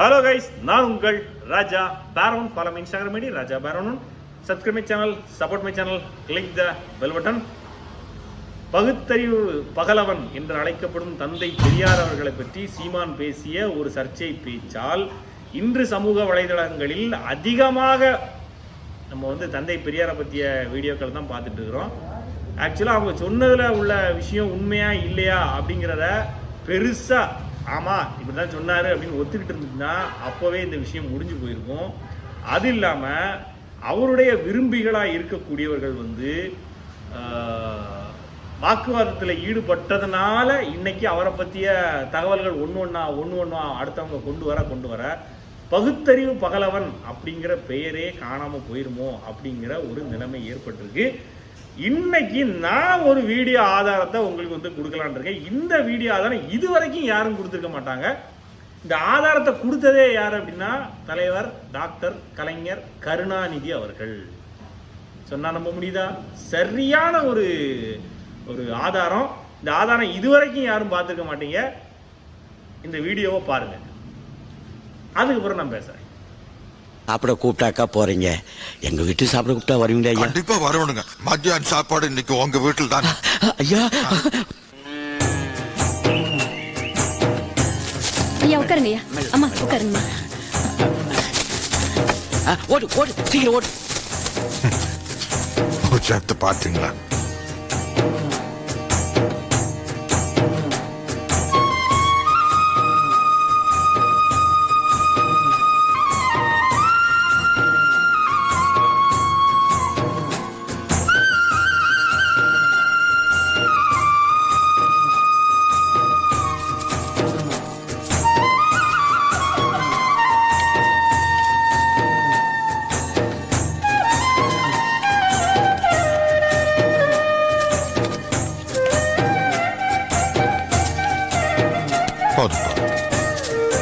Hello guys, நான் உங்கள் ராஜா பேரோன். Follow me Instagram ID Raja பேரோன். Subscribe my channel, support my channel, click the bell button. பகுத்தறிவு பகலவன் என்று அழைக்கப்படும் தந்தை பெரியார் அவர்களை பற்றி சீமான் பேசிய ஒரு சர்ச்சை பேச்சால் இன்று சமூக வலைதளங்களில் அதிகமாக நம்ம தந்தை பெரியாரை பற்றிய வீடியோக்கள் தான் பார்த்துட்டு இருக்கிறோம். ஆக்சுவலாக அவங்க சொன்னதில் உள்ள விஷயம் உண்மையா இல்லையா அப்படிங்கிறத பெருசாக ஆமாம் இப்படி தான் சொன்னார் அப்படின்னு ஒத்துக்கிட்டு இருந்துச்சுன்னா அப்போவே இந்த விஷயம் முடிஞ்சு போயிருக்கும். அது இல்லாமல் அவருடைய விரும்பிகளாக இருக்கக்கூடியவர்கள் வாக்குவாதத்தில் ஈடுபட்டதுனால இன்னைக்கு அவரை பற்றிய தகவல்கள் ஒன்று ஒன்றா அடுத்தவங்க கொண்டு வர பகுத்தறிவு பகலவன் அப்படிங்கிற பெயரே காணாமல் போயிருமோ அப்படிங்கிற ஒரு நிலைமை ஏற்பட்டிருக்கு. இன்னைக்கு நான் ஒரு வீடியோ ஆதாரத்தை உங்களுக்கு கொடுக்கலான் இருக்கேன். இந்த வீடியோ ஆதாரம் இதுவரைக்கும் யாரும் கொடுத்துருக்க மாட்டாங்க. இந்த ஆதாரத்தை கொடுத்ததே யார் அப்படின்னா தலைவர் டாக்டர் கலைஞர் கருணாநிதி அவர்கள். சொன்னா நம்ப முடியுதா? சரியான ஒரு ஆதாரம். இந்த ஆதாரம் இதுவரைக்கும் யாரும் பார்த்துருக்க மாட்டீங்க. இந்த வீடியோவை பாருங்க, அதுக்கப்புறம் நான் பேசுறேன். சாப்பிட கூப்பிட்டாக்கா போறீங்க, எங்க வீட்டு சாப்பிட கூப்பிட்டா வருவீங்க? கண்டிப்பா வரணுங்க. மத்தியான சாப்பாடு இன்னைக்கு உங்க வீட்டில் தான். ஐயா ஐயா உட்காருங்க. ஐயா அம்மா உட்காருங்கம்மா. ஓடு ஓடு சீக்கிரம் ஓடு. சேர்த்து பாத்தீங்களா?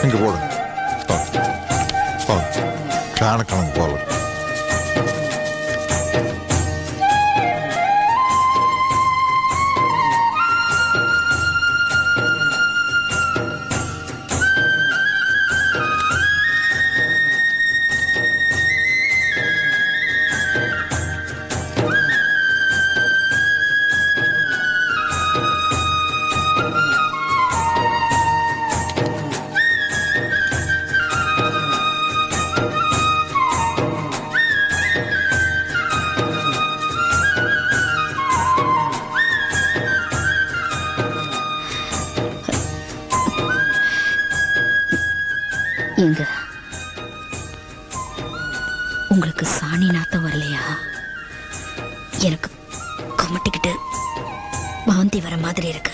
இங்க போடுங்க. கிழக்கு போல எங்க உங்களுக்கு சாணி நாத்தம் வரலையா? எனக்கு குமட்டிக்கிட்டு வாந்தி வர மாதிரி இருக்கு.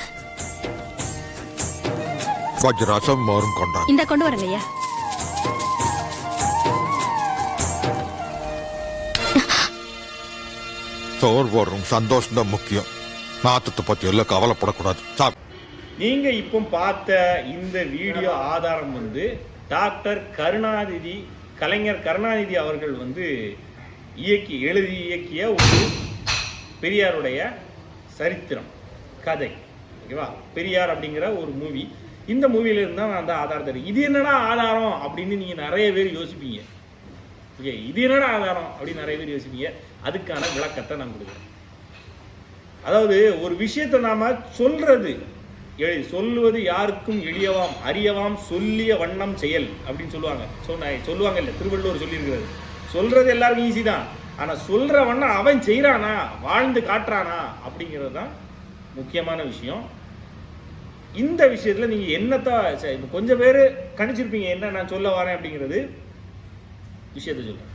கொஞ்சம் ரசம் மோரும் கொண்டாங்க. இந்த கொண்டு வரங்க ஐயா. சோறு போடுறோம். சந்தோஷம் தான் முக்கியம். நாத்தத்தை பத்தி எல்லாம் கவலைப்படக்கூடாது. நீங்க இப்போ பார்த்த இந்த வீடியோ ஆதாரம் டாக்டர் கருணாநிதி கலைஞர் கருணாநிதி அவர்கள் எழுதி இயக்கிய ஒரு பெரியாருடைய சரித்திரம் கதை. ஓகேவா? பெரியார் அப்படிங்கிற ஒரு மூவி. இந்த மூவில இருந்தா நான் அந்த ஆதாரத்தை இது என்னடா ஆதாரம் அப்படின்னு நீங்க நிறைய பேர் யோசிப்பீங்க. ஓகே, இது என்னடா ஆதாரம் அப்படின்னு நிறைய பேர் யோசிப்பீங்க. அதுக்கான விளக்கத்தை நான் கொடுக்குறேன். அதாவது ஒரு விஷயத்தை நாம சொல்லுவது யாருக்கும் எளியவாம் அறியவாம் சொல்லிய வண்ணம் செயல் அப்படின்னு சொல்லுவாங்க இல்ல, திருவள்ளுவர் சொல்லியிருக்கிறது. சொல்றது எல்லாருக்கும் ஈஸி தான், ஆனா சொல்ற வண்ணம் அவன் செய்யறானா, வாழ்ந்து காட்டுறானா அப்படிங்கிறது தான் முக்கியமான விஷயம். இந்த விஷயத்துல நீங்க என்னத்தான் கொஞ்சம் பேரு கணிச்சிருப்பீங்க என்ன நான் சொல்ல வரேன் அப்படிங்கிறது விஷயத்த சொல்றேன்.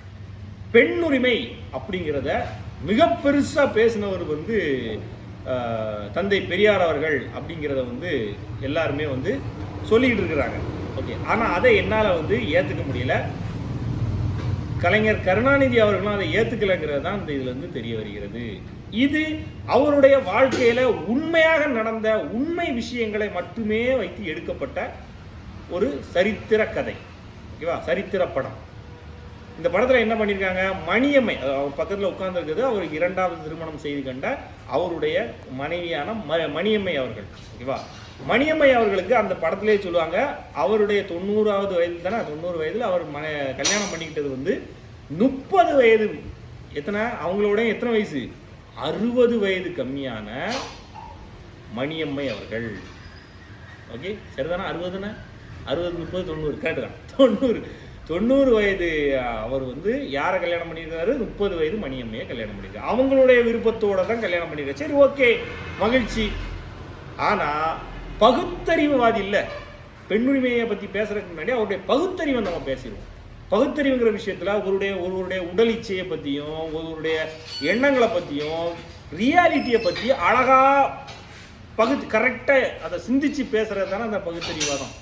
பெண்ணுரிமை அப்படிங்கிறத மிக பெருசா பேசினவர் தந்தை பெரியார் அவர்கள் அப்படிங்கிறத எல்லாருமே சொல்லிக்கிட்டு இருக்கிறாங்க. ஓகே, ஆனா அதை என்னால ஏத்துக்க முடியல. கலைஞர் கருணாநிதி அவர்களும் அதை ஏத்துக்கலைங்கிறது தான் இந்த இதுல தெரிய வருகிறது. இது அவருடைய வாழ்க்கையில உண்மையாக நடந்த உண்மை விஷயங்களை மட்டுமே வைத்து எடுக்கப்பட்ட ஒரு சரித்திர கதை. ஓகேவா? சரித்திர படம். இந்த படத்தில் என்ன பண்ணியிருக்காங்க, மணியம்மை அவர் பக்கத்தில் உட்கார்ந்துருக்குது அவர் இரண்டாவது திருமணம் செய்து கண்ட அவருடைய மனைவியான மணியம்மை அவர்கள். ஓகேவா? மணியம்மை அவர்களுக்கு அந்த படத்திலே சொல்லுவாங்க, அவருடைய 90வது வயதில் தானே, 90 வயதில் அவர் கல்யாணம் பண்ணிக்கிட்டது வந்து 30 வயது, எத்தனை அவங்களோட எத்தனை வயசு, 60 வயது கம்மியான மணியம்மை அவர்கள். ஓகே, சரிதானே? 60 30 90 கரெக்டு தான். 90 வயது அவர் வந்து யாரை கல்யாணம் பண்ணியிருக்காரு, 30 வயது மணியம்மையை கல்யாணம் பண்ணியிருக்காரு. அவங்களுடைய விருப்பத்தோட தான் கல்யாணம் பண்ணியிருக்காரு. சரி, ஓகே, மகிழ்ச்சி. ஆனா பகுத்தறிவுவாதி இல்லை. பெண்ணுரிமையை பத்தி பேசுறதுக்கு முன்னாடி அவருடைய பகுத்தறிவை நம்ம பேசிடுவோம். பகுத்தறிவுங்கிற விஷயத்துல ஒருவருடைய உடல் இச்சையை பத்தியும் ஒருவருடைய எண்ணங்களை பத்தியும் ரியாலிட்டியை பத்தி அழகா கரெக்டா அதை சிந்திச்சு பேசுறது தானே அந்த பகுத்தறிவாதம்.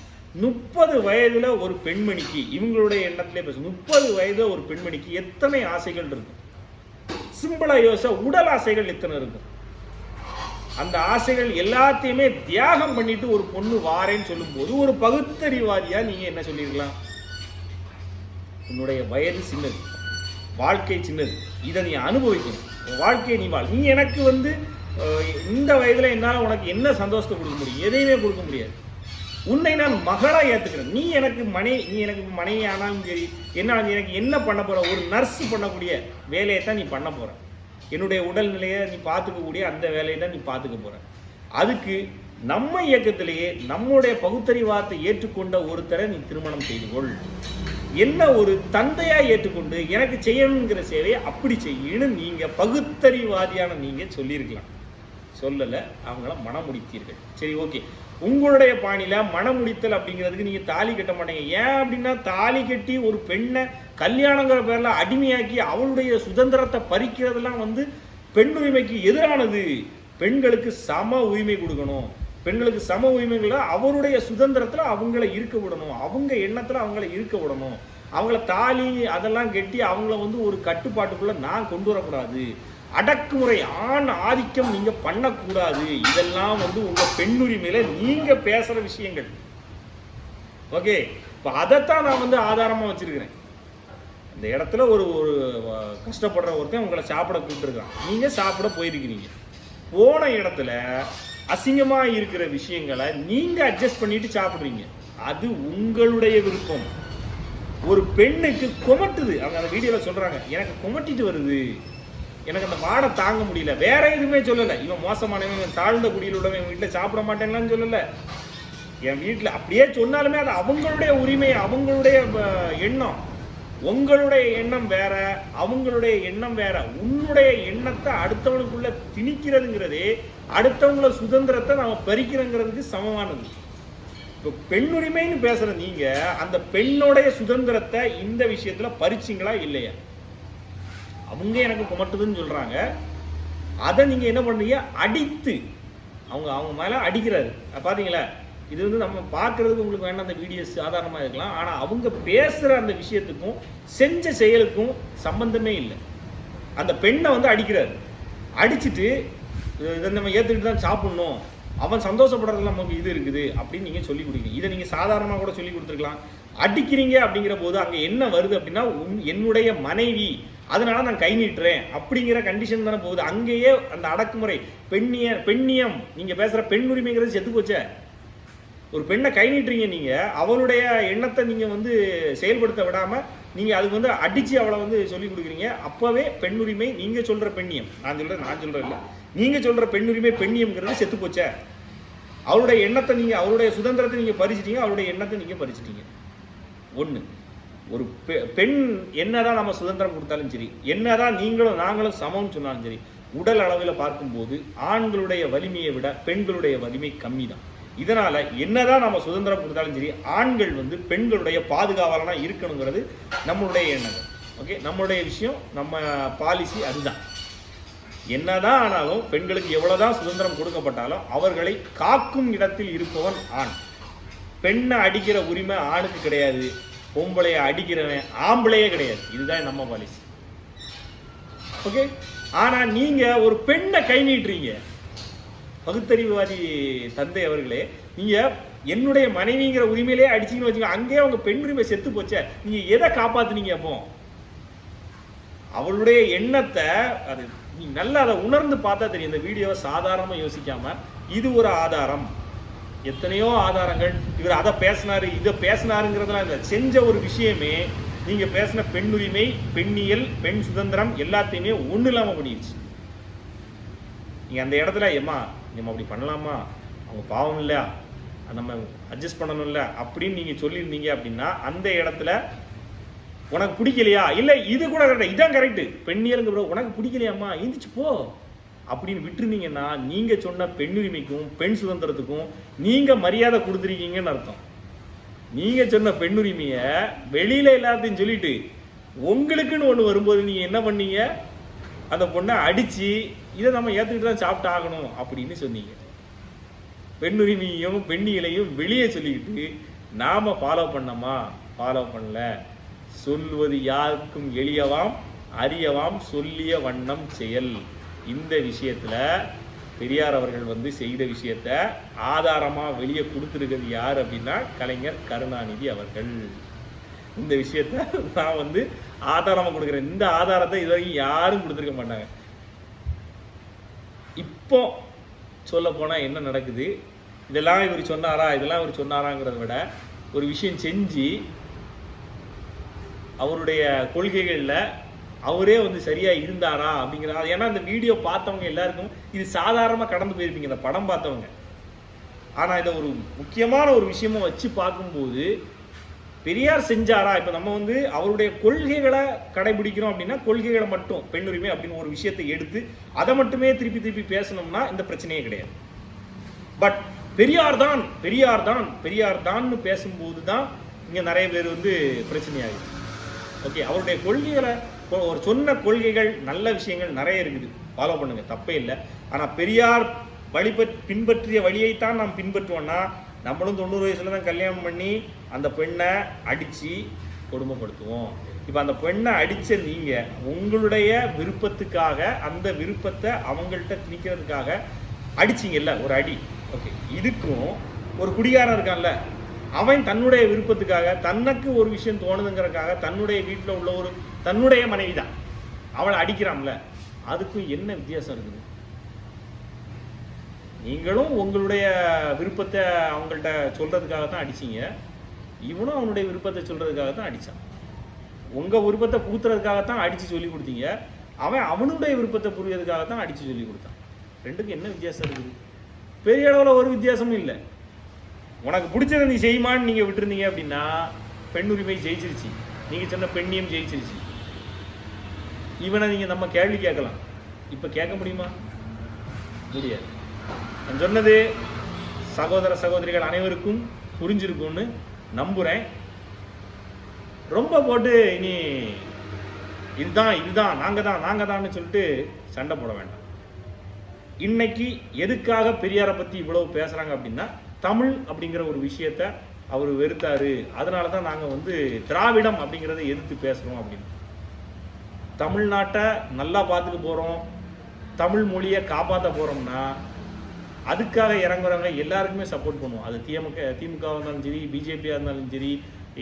30 வயதுல ஒரு பெண்மணிக்கு, இவங்களுடைய எண்ணத்திலே பேச, 30 வயதுல ஒரு பெண்மணிக்கு எத்தனை ஆசைகள் இருக்கும்? சிம்பிளா யோசிச்சா உடல் ஆசைகள் எத்தனை இருக்கும்? அந்த ஆசைகள் எல்லாத்தையுமே தியாகம் பண்ணிட்டு ஒரு பொண்ணு வாரேன்னு சொல்லும் போது ஒரு பகுத்தறிவாதியா நீங்க என்ன சொல்லிருக்கலாம்? உன்னுடைய வயது சின்னது, வாழ்க்கை சின்னது, இதை நீ அனுபவிக்கணும், வாழ்க்கையை நீ வாழ். நீ எனக்கு வந்து இந்த வயதுல என்னால உனக்கு என்ன சந்தோஷத்தை கொடுக்க முடியும்? எதையுமே கொடுக்க முடியாது. உன்னை நான் மகளா ஏத்துக்கிறேன். நீ எனக்கு மனைவி ஆனாலும் சரி, என்ன எனக்கு என்ன பண்ண போற? ஒரு நர்ஸ் பண்ணக்கூடிய வேலையை தான் நீ பண்ண போற. என்னுடைய உடல்நிலையை நீ பார்த்துக்கக்கூடிய அந்த வேலையை தான் நீ பார்த்துக்க போற. அதுக்கு நம்ம இயக்கத்திலேயே நம்முடைய பகுத்தறிவாதத்தை ஏற்றுக்கொண்ட ஒருத்தரை நீ திருமணம் செய்து கொள். என்ன ஒரு தந்தையா ஏற்றுக்கொண்டு எனக்கு செய்யணுங்கிற சேவையை அப்படி செய்யணும் நீங்க பகுத்தறிவாதியான நீங்க சொல்லியிருக்கலாம். சொல்லல, அவங்கள மனமுடித்தீர்கள். சரி, ஓகே, உங்களுடைய பாணியில மனமுடித்தல் அப்படிங்கிறதுக்கு நீங்க தாலி கட்ட மாட்டீங்க. ஏன் அப்படின்னா, தாலி கட்டி ஒரு பெண்ணை கல்யாணங்கிற பேர்ல அடிமையாக்கி அவளுடைய சுதந்திரத்தை பறிக்கிறதுலாம் வந்து பெண்ணுரிமைக்கு எதிரானது. பெண்களுக்கு சம உரிமை கொடுக்கணும். பெண்களுக்கு சம உரிமைகளை அவருடைய சுதந்திரத்துல அவங்கள இருக்க விடணும், அவங்க எண்ணத்துல அவங்கள இருக்க விடணும். அவங்கள தாலி அதெல்லாம் கட்டி அவங்கள வந்து ஒரு கட்டுப்பாட்டுக்குள்ள நான் கொண்டு வரக்கூடாது. அடக்குமுறை, ஆண் ஆதிக்கம் நீங்க பண்ணக்கூடாது. இதெல்லாம் வந்து உங்க பெண்ணுரிமையில நீங்க பேசுற விஷயங்கள். ஓகே, இப்ப அதைத்தான் நான் வந்து ஆதாரமா வச்சிருக்கிறேன். இந்த இடத்துல ஒரு கஷ்டப்படுற ஒருத்தன் உங்களை சாப்பிட கூப்பிட்டுருக்கான், நீங்க சாப்பிட போயிருக்கிறீங்க. போன இடத்துல அசிங்கமா இருக்கிற விஷயங்களை நீங்க அட்ஜஸ்ட் பண்ணிட்டு சாப்பிடுறீங்க. அது உங்களுடைய விருப்பம். ஒரு பெண்ணுக்கு கொமட்டுது, அவங்க அந்த வீடியோல சொல்றாங்க, எனக்கு கொமட்டிட்டு வருது, எனக்கு அந்த வாடை தாங்க முடியல. வேற எதுவுமே சொல்லல. இவன் மோசமானவன், தாழ்ந்த குடியில் உள்ளவன், என் வீட்டில் சாப்பிட மாட்டேங்களான்னு சொல்லல. என் வீட்டில் அப்படியே சொன்னாலுமே அது அவங்களுடைய உரிமை, அவங்களுடைய எண்ணம். உங்களுடைய எண்ணம் வேற, அவங்களுடைய எண்ணம் வேற. உன்னுடைய எண்ணத்தை அடுத்தவனுக்குள்ள திணிக்கிறதுங்கிறதே அடுத்தவங்கள சுதந்திரத்தை நாம பறிக்கிறோங்கிறதுக்கு சமமானது. இப்போ பெண்ணுரிமைன்னு பேசுற நீங்க அந்த பெண்ணுடைய சுதந்திரத்தை இந்த விஷயத்துல பறிச்சிங்களா இல்லையா? அவங்க எனக்கு குமட்டுதுன்னு சொல்றாங்க, அதை நீங்க என்ன பண்றீங்க? அடித்து அவங்க மேல அடிக்கிறாரு. பாத்தீங்களா? இது வந்து நம்ம பார்க்கறதுக்கு உங்களுக்கு வேணா அந்த வீடியோஸ் சாதாரணமாக இருக்கலாம். ஆனால் அவங்க பேசுகிற அந்த விஷயத்துக்கும் செஞ்ச செயலுக்கும் சம்பந்தமே இல்லை. அந்த பெண்ணை வந்து அடிக்கிறாரு. அடிச்சுட்டு இதை நம்ம ஏற்றுக்கிட்டு தான் சாப்பிடணும், அவன் சந்தோஷப்படுறதுல நமக்கு இது இருக்குது அப்படின்னு நீங்கள் சொல்லி கொடுக்குறீங்க. இதை நீங்கள் சாதாரணமாக கூட சொல்லி கொடுத்துருக்கலாம். அடிக்கிறீங்க அப்படிங்கிற போது அங்கே என்ன வருது அப்படின்னா, என்னுடைய மனைவி, அதனால நான் கை நீட்டுறேன் அப்படிங்கிற கண்டிஷன் தானே போகுது. அங்கேயே அந்த அடக்குமுறை, பெண்ணியம், நீங்கள் பேசுகிற பெண் உரிமைங்கிறது செத்து போச்சே. ஒரு பெண்ணை கை நீட்டுறீங்க, நீங்க அவளுடைய எண்ணத்தை நீங்க வந்து செயல்படுத்த விடாம நீங்க அதுக்கு வந்து அடிச்சு அவளை வந்து சொல்லி கொடுக்குறீங்க. அப்பவே பெண்ணுரிமை நீங்க சொல்ற பெண்ணியம், நான் சொல்றேன் இல்லை, நீங்க சொல்ற பெண்ணுரிமை பெண்ணியம்ங்கிறது செத்து போச்சே. அவளுடைய எண்ணத்தை நீங்க, அவருடைய சுதந்திரத்தை நீங்க பறிச்சிட்டீங்க, அவருடைய எண்ணத்தை நீங்க பறிச்சிட்டீங்க. ஒண்ணு, ஒரு பெண் என்னதான் நம்ம சுதந்திரம் கொடுத்தாலும் சரி, என்னதான் நீங்களும் நாங்களும் சமம்னு சொன்னாலும் சரி, உடல் அளவில் பார்க்கும்போது ஆண்களுடைய வலிமையை விட பெண்களுடைய வலிமை கம்மி தான். இதனால என்னதான் நம்ம சுதந்திரம் கொடுத்தாலும் சரி, ஆண்கள் வந்து பெண்களுடைய பாதுகாவலனா இருக்கணுங்கிறது நம்மளுடைய எண்ணங்கள். ஓகே, நம்மளுடைய விஷயம், நம்ம பாலிசி அதுதான். என்னதான் ஆனாலும் பெண்களுக்கு எவ்வளவுதான் சுதந்திரம் கொடுக்கப்பட்டாலும் அவர்களை காக்கும் இடத்தில் இருப்பவன் ஆண். பெண்ணை அடிக்கிற உரிமை ஆணுக்கு கிடையாது, பொம்பளைய அடிக்கிறவன் ஆம்பளையே கிடையாது. இதுதான் நம்ம பாலிசி. ஓகே, ஆனா நீங்க ஒரு பெண்ணை கை நீட்டுறீங்க. பகுத்தறிவுவாதி தந்தை அவர்களே, நீங்க என்னுடைய மனைவிங்கிற உரிமையிலே அடிச்சிங்கன்னு வச்சுக்கோங்க, அங்கேயே அவங்க பெண் உரிமை செத்து போச்சே. நீங்க எதை காப்பாத்துனீங்க? அப்போ அவளுடைய எண்ணத்தை அது நீங்க நல்லா அதை உணர்ந்து பார்த்தா தெரியும். இந்த வீடியோவை சாதாரணமா யோசிக்காம இது ஒரு ஆதாரம், எத்தனையோ ஆதாரங்கள், இவர் அதை பேசினாரு இதை பேசினாருங்கிறதுலாம் இல்லை. செஞ்ச ஒரு விஷயமே நீங்க பேசின பெண்ணுரிமை, பெண்ணியல், பெண் சுதந்திரம் எல்லாத்தையுமே ஒண்ணு இல்லாம பண்ணிடுச்சு. நீங்க அந்த இடத்துல ஏமா நம்ம அப்படி பண்ணலாமா, அவங்க பாவம் இல்லையா, நம்ம அட்ஜஸ்ட் பண்ணணும்ல அப்படின்னு நீங்க சொல்லியிருந்தீங்க அப்படின்னா அந்த இடத்துல உனக்கு பிடிக்கலையா, இல்லை இது கூட கரெக்ட், இதான் கரெக்ட், பெண்ணியலுங்க உனக்கு பிடிக்கலையாம்மா எந்திரிச்சு போ அப்படின்னு விட்டுருந்தீங்கன்னா நீங்க சொன்ன பெண்ணுரிமைக்கும் பெண் சுதந்திரத்துக்கும் நீங்க மரியாதை கொடுத்துருக்கீங்கன்னு அர்த்தம். நீங்க சொன்ன பெண்ணுரிமைய வெளியில எல்லாத்தையும் சொல்லிட்டு உங்களுக்குன்னு ஒண்ணு வரும்போது நீங்க என்ன பண்ணீங்க, அந்த பொண்ணை அடிச்சு இதை நம்ம ஏத்துக்கிட்டு தான் சாப்பிட்டு ஆகணும் அப்படின்னு சொன்னீங்க. பெண்ணுரிமையும் பெண்ணியலையும் வெளியே சொல்லிக்கிட்டு நாம ஃபாலோ பண்ணோமா, ஃபாலோ பண்ணல. சொல்வது யாருக்கும் எளியவாம் அறியவாம் சொல்லிய வண்ணம் செயல். இந்த விஷயத்துல பெரியார் அவர்கள் செய்த விஷயத்த ஆதாரமா வெளியே கொடுத்துருக்கிறது யார் அப்படின்னா கலைஞர் கருணாநிதி அவர்கள். இந்த விஷயத்த நான் ஆதாரமா கொடுக்குறேன். இந்த ஆதாரத்தை இதுவரைக்கும் யாரும் கொடுத்துருக்க மாட்டாங்க. இப்போ சொல்ல போனா என்ன நடக்குது, இதெல்லாம் இவர் சொன்னாரா இதெல்லாம் இவர் சொன்னாராங்கிறத விட ஒரு விஷயம் செஞ்சு அவருடைய கொள்கைகள்ல அவரே சரியா இருந்தாரா அப்படிங்கிற, ஏன்னா இந்த வீடியோ பார்த்தவங்க எல்லாருக்கும் இது சாதாரணமா கடந்து போயிருப்பீங்க இந்த படம் பார்த்தவங்க. ஆனா இதை ஒரு முக்கியமான ஒரு விஷயமா வச்சு பார்க்கும்போது பெரியார் செஞ்சாரா, இப்ப நம்ம அவருடைய கொள்கைகளை கடைபிடிக்கிறோம் அப்படின்னா கொள்கைகளை மட்டும் பெண்ணுரிமை அப்படின்னு ஒரு விஷயத்தை எடுத்து அதை மட்டுமே திருப்பி திருப்பி பேசணும்னா இந்த பிரச்சனையே கிடையாது. பட் பெரியார் தான் பெரியார் தான் பெரியார் தான் பேசும்போது தான் இங்க நிறைய பேர் பிரச்சனையாகுது. ஓகே, அவருடைய கொள்கைகளை ஒரு சொன்ன கொள்கைகள் நல்ல விஷயங்கள் நிறைய இருக்குது, ஃபாலோ பண்ணுங்க, தப்பே இல்லை. ஆனா பெரியார் பின்பற்றிய வழியைத்தான் நாம் பின்பற்றுவோம்னா நம்மளும் 90 வயசுல தான் கல்யாணம் பண்ணி அந்த பெண்ணை அடிச்சு கொடுமைப்படுத்துவோம். இப்ப அந்த பெண்ணை அடிச்ச நீங்க உங்களுடைய விருப்பத்துக்காக அந்த விருப்பத்தை அவங்கள்ட்ட திணிக்கிறதுக்காக அடிச்சிங்கல்ல ஒரு அடி. ஓகே, இதுக்கும் ஒரு குடிகாரன் இருக்கான்ல, அவன் தன்னுடைய விருப்பத்துக்காக தனக்கு ஒரு விஷயம் தோணுதுங்கிறதுக்காக தன்னுடைய வீட்டில் உள்ள ஒரு தன்னுடைய மனைவி தான் அவளை அடிக்கிறான்ல, அதுக்கும் என்ன வித்தியாசம் இருக்குது? நீங்களும் உங்களுடைய விருப்பத்தை அவங்கள்ட்ட சொல்றதுக்காக தான் அடிச்சீங்க, இவனும் அவனுடைய விருப்பத்தை சொல்றதுக்காக தான் அடிச்சான். உங்க விருப்பத்தை பூத்துறதுக்காகத்தான் அடிச்சு சொல்லி கொடுத்தீங்க, அவன் அவனுடைய விருப்பத்தை புரியறதுக்காக தான் அடிச்சு சொல்லி கொடுத்தான். ரெண்டுக்கும் என்ன வித்தியாசம் இருக்குது? பெரிய அளவில் ஒரு வித்தியாசமும் இல்லை. உனக்கு பிடிச்சதை நீ செய்யுமான்னு நீங்க விட்டுருந்தீங்க அப்படின்னா பெண்ணுரிமை ஜெயிச்சிருச்சு, நீங்க சொன்ன பெண்ணியம் ஜெயிச்சிருச்சு. இவனை நீங்க நம்ம கேள்வி கேட்கலாம், இப்ப கேட்க முடியுமா? முடியாது. நான் சொன்னது சகோதர சகோதரிகள் அனைவருக்கும் புரிஞ்சிருக்கும்னு நம்புறேன். ரொம்ப போட்டு இனி இதுதான் இதுதான் நாங்க தான் சொல்லிட்டு சண்டை போட வேண்டாம். இன்னைக்கு எதுக்காக பெரியாரை பத்தி இவ்வளவு பேசுறாங்க அப்படின்னா தமிழ் அப்படிங்கிற ஒரு விஷயத்த அவர் வெறுத்தாரு, அதனாலதான் நாங்க திராவிடம் அப்படிங்கிறத எதிர்த்து பேசுறோம் அப்படின்னு. தமிழ்நாட்டை நல்லா பார்த்துக்க போறோம், தமிழ் மொழியை காப்பாற்ற போறோம்னா அதுக்காக இறங்குறவங்க எல்லாருக்குமே சப்போர்ட் பண்ணுவோம். அது திமுக இருந்தாலும் சரி, பிஜேபியா இருந்தாலும் சரி,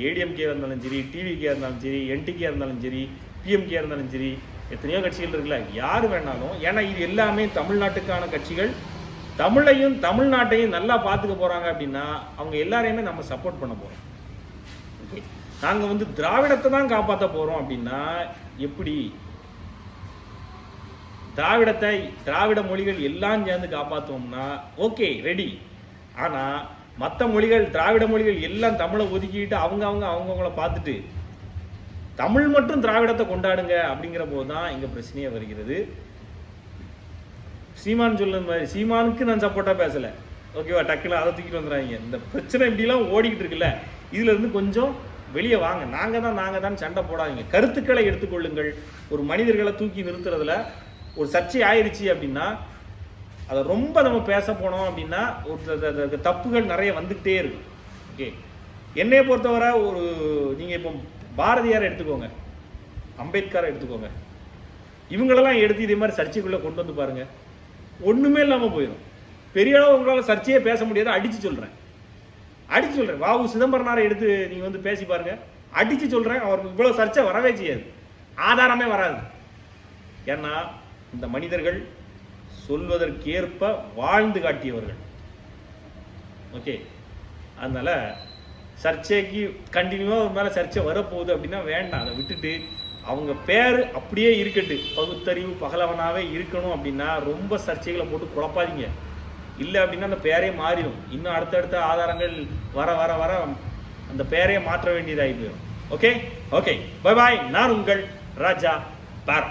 ஏடிஎம்கே இருந்தாலும் சரி, டிவிகே இருந்தாலும் சரி, என்டிகே இருந்தாலும் சரி, பிஎம்கே இருந்தாலும் சரி, எத்தனையோ கட்சிகள் இருக்குல்ல, யாரு வேணாலும். ஏன்னா இது எல்லாமே தமிழ்நாட்டுக்கான கட்சிகள், தமிழையும் தமிழ்நாட்டையும் நல்லா பார்த்துக்க போறாங்க அப்படின்னா அவங்க எல்லாரையுமே நம்ம சப்போர்ட் பண்ண போறோம். ஓகே, நாங்க திராவிடத்தை தான் காப்பாற்ற போறோம் அப்படின்னா எப்படி? திராவிட மொழிகள் எல்லாம் சேர்ந்து காப்பாற்றுவோம்னா ஓகே ரெடி. ஆனா மற்ற மொழிகள், திராவிட மொழிகள் எல்லாம் தமிழை ஒதுக்கிட்டு அவங்கவுங்கள பார்த்துட்டு தமிழ் மட்டும் திராவிடத்தை கொண்டாடுங்க அப்படிங்கிற போதுதான் இங்க பிரச்சனையே வருகிறது. சீமான் சொல்ல மாதிரி, சீமானுக்கு நான் சப்போர்ட்டா பேசல, ஓகேவா? டக்குல அதை தூக்கிட்டு வந்துடுறாங்க. இந்த பிரச்சனை இப்படிலாம் ஓடிக்கிட்டு இருக்குல்ல, இதுல இருந்து கொஞ்சம் வெளியே வாங்க. நாங்க தான் சண்டை போடாதீங்க, கருத்துக்களை எடுத்துக்கொள்ளுங்கள். ஒரு மனிதர்களை தூக்கி நிறுத்துறதுல ஒரு சர்ச்சை ஆயிடுச்சு அப்படின்னா அதை ரொம்ப நம்ம பேச போனோம் அப்படின்னா ஒரு தப்புகள் நிறைய வந்துகிட்டே இருக்கு. ஓகே, என்னைய பொறுத்தவரை நீங்க இப்போ பாரதியாரை எடுத்துக்கோங்க, அம்பேத்கரை எடுத்துக்கோங்க, இவங்களெல்லாம் எடுத்து இதே மாதிரி சர்ச்சைக்குள்ள கொண்டு வந்து பாருங்க, ஒண்ணுமே இல்லாம போயிடும். பெரிய அளவு உங்களால சர்ச்சையே பேச முடியாது. அடிச்சு சொல்றேன். வாவு சிதம்பரனாரை எடுத்து நீங்க பேசி பாருங்க, அடிச்சு சொல்றேன், அவருக்கு இவ்வளவு சர்ச்சை வரவே செய்யாது, ஆதாரமே வராது. ஏன்னா இந்த மனிதர்கள் சொல்வதற்கேற்ப வாழ்ந்து காட்டியவர்கள். ஓகே, அதனால சர்ச்சைக்கு கண்டினியூவாக ஒரு மேலே சர்ச்சை வரப்போகுது அப்படின்னா வேண்டாம், அதை விட்டுட்டு அவங்க பேர் அப்படியே இருக்கட்டு, பகுத்தறிவு பகலவனாகவே இருக்கணும் அப்படின்னா ரொம்ப சர்ச்சைகளை போட்டு குழப்பாதீங்க. இல்லை அப்படின்னா அந்த பேரே மாறிடும். இன்னும் அடுத்தடுத்த ஆதாரங்கள் வர வர வர அந்த பேரையே மாற்ற வேண்டியதாகி போயிடும். Okay okay, bye bye. நான் உங்கள் ராஜா பாரா.